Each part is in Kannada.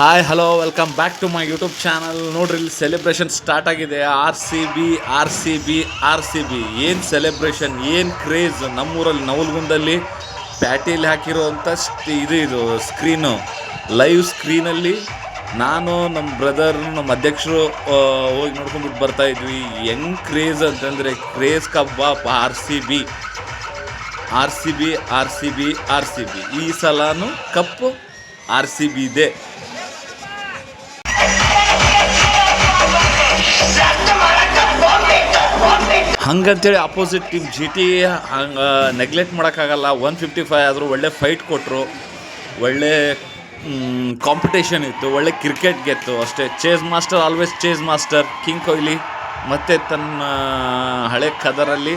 Hi hello welcome back to my YouTube channel. ನೋಡ್ರಿ, ಇಲ್ಲಿ ಸೆಲೆಬ್ರೇಷನ್ ಸ್ಟಾರ್ಟ್ ಆಗಿದೆ. R C B R C B R C B ಏನು ಸೆಲೆಬ್ರೇಷನ್, ಏನು ಕ್ರೇಜ್. ನಮ್ಮೂರಲ್ಲಿ ನವಲ್ಗುಂದಲ್ಲಿ ಪ್ಯಾಟೀಲಿ ಹಾಕಿರೋವಂಥ ಇದು ಸ್ಕ್ರೀನು, ಲೈವ್ ಸ್ಕ್ರೀನಲ್ಲಿ ನಾನು ನಮ್ಮ ಬ್ರದರ್ ನಮ್ಮ ಅಧ್ಯಕ್ಷರು ಹೋಗಿ ನೋಡ್ಕೊಂಡ್ಬಿಟ್ಟು ಬರ್ತಾಯಿದ್ವಿ. ಹೆಂಗೆ ಕ್ರೇಜ್ ಅಂತಂದರೆ ಕ್ರೇಜ್ ಕಬ್ಬಾಪ್. R C B R C B R C B R C B ಈ ಸಲನೂ ಕಪ್ಪು ಆರ್ ಸಿ ಬಿ ಇದೆ. ಹಂಗಂತೇಳಿ ಅಪೋಸಿಟ್ ಟೀಮ್ ಜಿ ಟಿ ಹಂಗೆ ನೆಗ್ಲೆಕ್ಟ್ ಮಾಡೋಕ್ಕಾಗಲ್ಲ. 155 ಆದರೂ ಒಳ್ಳೆ ಫೈಟ್ ಕೊಟ್ಟರು, ಒಳ್ಳೆ ಕಾಂಪಿಟೇಷನ್ ಇತ್ತು, ಒಳ್ಳೆ ಕ್ರಿಕೆಟ್ ಗೆತ್ತು ಅಷ್ಟೇ. Chase master, always chase master king Kohli ಮತ್ತು ತನ್ನ ಹಳೆ ಕದರಲ್ಲಿ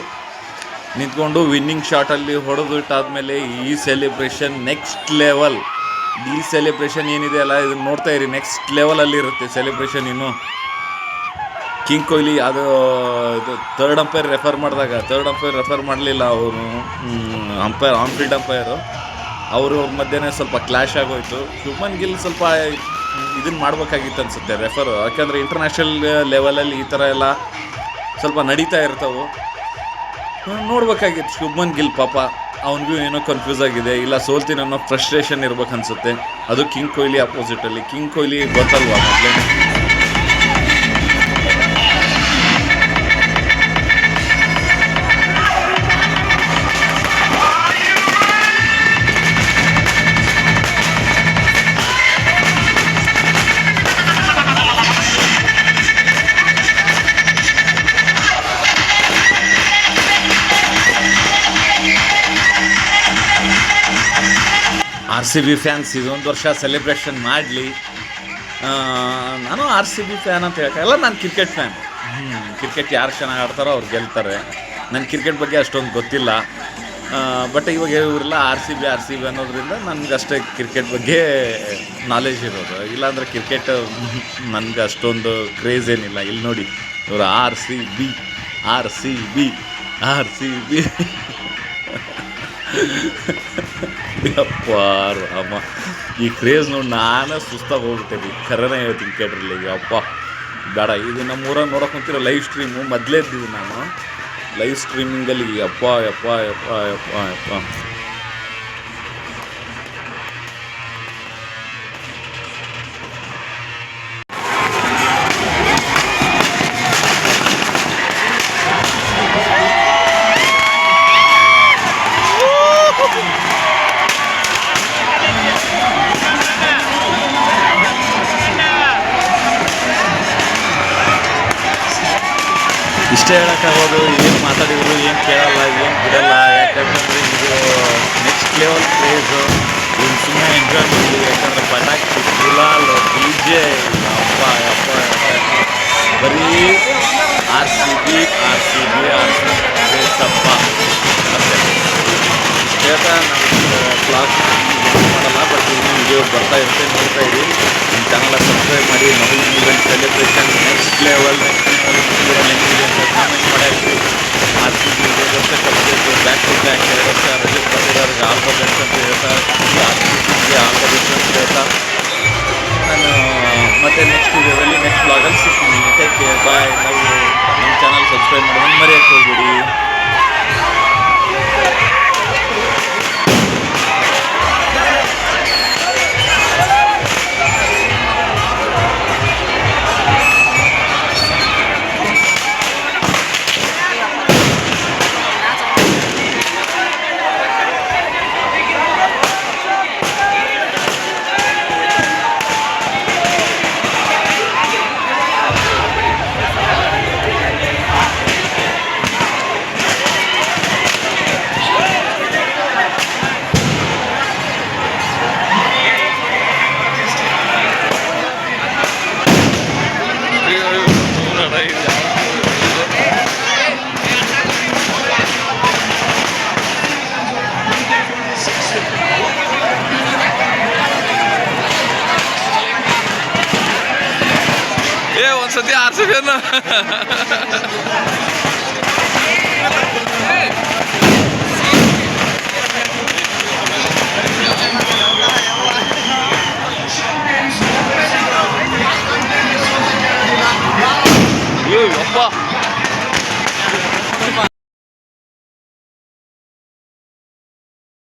ನಿಂತ್ಕೊಂಡು ವಿನ್ನಿಂಗ್ ಶಾಟಲ್ಲಿ ಹೊಡೆದು ಇಟ್ಟಾದಮೇಲೆ ಈ ಸೆಲೆಬ್ರೇಷನ್ ನೆಕ್ಸ್ಟ್ ಲೆವೆಲ್. ಈ ಸೆಲೆಬ್ರೇಷನ್ ಏನಿದೆ ಅಲ್ಲ, ಇದನ್ನು ನೋಡ್ತಾ ಇರಿ, ನೆಕ್ಸ್ಟ್ ಲೆವೆಲಲ್ಲಿ ಇರುತ್ತೆ ಸೆಲೆಬ್ರೇಷನ್. ಇನ್ನು ಕಿಂಗ್ ಕೊಹ್ಲಿ ಅದು ಥರ್ಡ್ ಅಂಪೈರ್ ರೆಫರ್ ಮಾಡಲಿಲ್ಲ ಅವರು, ಆನ್ ಫೀಲ್ಡ್ ಅಂಪೈರು. ಅವ್ರ ಮಧ್ಯೆ ಸ್ವಲ್ಪ ಕ್ಲ್ಯಾಶ್ ಆಗೋಯ್ತು. ಶುಭ್ಮನ್ ಗಿಲ್ ಸ್ವಲ್ಪ ಇದನ್ನು ಮಾಡ್ಬೇಕಾಗಿತ್ತು ಅನಿಸುತ್ತೆ ರೆಫರ್, ಯಾಕೆಂದರೆ ಇಂಟರ್ನ್ಯಾಷನಲ್ ಲೆವೆಲಲ್ಲಿ ಈ ಥರ ಎಲ್ಲ ಸ್ವಲ್ಪ ನಡೀತಾ ಇರ್ತವೆ. ನೋಡ್ಬೇಕಾಗಿತ್ತು ಶುಭ್ಮನ್ ಗಿಲ್. ಪಾಪ ಅವನಿಗೂ ಏನೋ ಕನ್ಫ್ಯೂಸ್ ಆಗಿದೆ, ಇಲ್ಲ ಸೋಲ್ತೀನಿ ಅನ್ನೋ ಫ್ರಸ್ಟ್ರೇಷನ್ ಇರ್ಬೇಕು ಅನಿಸುತ್ತೆ. ಅದು ಕಿಂಗ್ ಕೊಹ್ಲಿ ಅಪೋಸಿಟಲ್ಲಿ. ಕಿಂಗ್ ಕೊಹ್ಲಿ ಗೊತ್ತಲ್ವಾ ಮೊದಲೇ. ಆರ್ ಸಿ ಬಿ ಫ್ಯಾನ್ಸ್ ಇದೊಂದು ವರ್ಷ ಸೆಲೆಬ್ರೇಷನ್ ಮಾಡಲಿ. ನಾನು ಆರ್ ಸಿ ಬಿ ಫ್ಯಾನ್ ಅಂತ ಹೇಳೋಕ್ಕಾಗಲ್ಲ, ನಾನು ಕ್ರಿಕೆಟ್ ಫ್ಯಾನ್. ಕ್ರಿಕೆಟ್ ಯಾರು ಚೆನ್ನಾಗಿ ಆಡ್ತಾರೋ ಅವ್ರು ಗೆಲ್ತಾರೆ. ನನ್ನ ಕ್ರಿಕೆಟ್ ಬಗ್ಗೆ ಅಷ್ಟೊಂದು ಗೊತ್ತಿಲ್ಲ, ಬಟ್ ಇವಾಗ ಇವರೆಲ್ಲ ಆರ್ ಸಿ ಬಿ ಅನ್ನೋದ್ರಿಂದ ನನಗಷ್ಟೇ ಕ್ರಿಕೆಟ್ ಬಗ್ಗೆ ನಾಲೆಜ್ ಇರೋದು. ಇಲ್ಲಾಂದರೆ ಕ್ರಿಕೆಟ್ ನನಗೆ ಅಷ್ಟೊಂದು ಕ್ರೇಜ್ ಏನಿಲ್ಲ. ಇಲ್ಲಿ ನೋಡಿ, ಇವರು ಆರ್ ಸಿ ಬಿ ಅಪ್ಪ ರಾಮ, ಈ ಕ್ರೇಜ್ ನೋಡಿ ನಾನು ಸುಸ್ತಾಗಿ ಹೋಗ್ಬಿಟ್ಟೇನೆ. ಖರೇನೇ ಹೇಳ್ತೀನಿ ಕೇಳ್ರಿ, ಅಪ್ಪ ಬೇಡ. ಇದು ನಮ್ಮ ಊರಾಗ ನೋಡೋಕೆ ಕುಂತಿರೋ ಲೈವ್ ಸ್ಟ್ರೀಮು ಮೊದಲೇ ಇದ್ದೀವಿ ನಾನು ಲೈವ್ ಸ್ಟ್ರೀಮಿಂಗಲ್ಲಿ. ಯಪ್ಪ ಯಪ್ಪ ಯಪ್ಪ ಯಪ್ಪ ಯಪ್ಪ ಇಷ್ಟೇ ಹೇಳೋಕ್ಕಾಗೋದು. ಏನು ಮಾತಾಡಿದ್ರು ಏನು ಕೇಳಲ್ಲ, ಏನು ಬಿಡಲ್ಲ. ಯಾಕಂತಂದರೆ ಇದು ನೆಕ್ಸ್ಟ್ ಲೆವೆಲ್ ಕ್ರೇಜು. ಇನ್ನು ಸುಮ್ಮನೆ ಎಂಜಾಯ್ ಮಾಡಿ, ಯಾಕಂದರೆ ಪಟಾಕಿ, ಗುಲಾಲ್, ಡಿ ಜೆ, ಅಪ್ಪ ಯಪ್ಪ ಬರೀ ಆರ್ ಸಿ ಬಿ ಕ್ರೇಜಪ್ಪ ಅಷ್ಟೇ. ಇಷ್ಟು ಹೇಳ್ತಾ ನಾನು ಕ್ಲಾಸ್ ಮಾಡಲ್ಲ, ಬಟ್ ಇನ್ನೂ ವಿಡಿಯೋ ಬರ್ತಾ ಇರುತ್ತೆ, ನೋಡ್ತಾ ಇರಿ. ನಿಮ್ಮ ಚಾನಲ್ ಸಬ್ಸ್ಕ್ರೈಬ್ ಮಾಡಿ. ನವೀನ್ ಸೆಲೆಬ್ರೇಷನ್ ನೆಕ್ಸ್ಟ್ ಲೆವೆಲ್ ಹೆಂಗಿದೆ ಅಂತ ಕಾಮೆಂಟ್ ಮಾಡಿ. ಆರ್ ಸಿ ಬಿ 2 ವರ್ಷ ಕಲಿಬೇಕು, ಬ್ಯಾಕ್ ಟು ಬ್ಯಾಕ್ 2 ವರ್ಷ ರಜತ್ ಪಟೇಲರ್ಗೆ ಆಲ್ ದ ಬೆಸ್ಟ್ ಅಂತ ಹೇಳ್ತಾ, ಆರ್ ಸಿ ಬಿಗೆ ಆಲ್ ದ ಬೆಸ್ಟ್ ಅಂತ ಹೇಳ್ತಾ ನಾನು ಮತ್ತೆ ನೆಕ್ಸ್ಟ್ ವಿಡಿಯೋದಲ್ಲಿ ನೆಕ್ಸ್ಟ್ ಬ್ಲಾಗಲ್ಲಿ ಸಿಗ್ತೀನಿ. Take care, bye. ನಾವು ನಮ್ಮ ಚಾನಲ್ ಸಬ್ಸ್ಕ್ರೈಬ್ ಮಾಡೋದನ್ನು ಮರೆಯೋಕ್ಕೆ ಹೋಗ್ಬೇಡಿ. ಒಂದ್ಸತಿ ಆರ್ ಸಿ ಬಿ ಅನ್ನ ವಾಹ್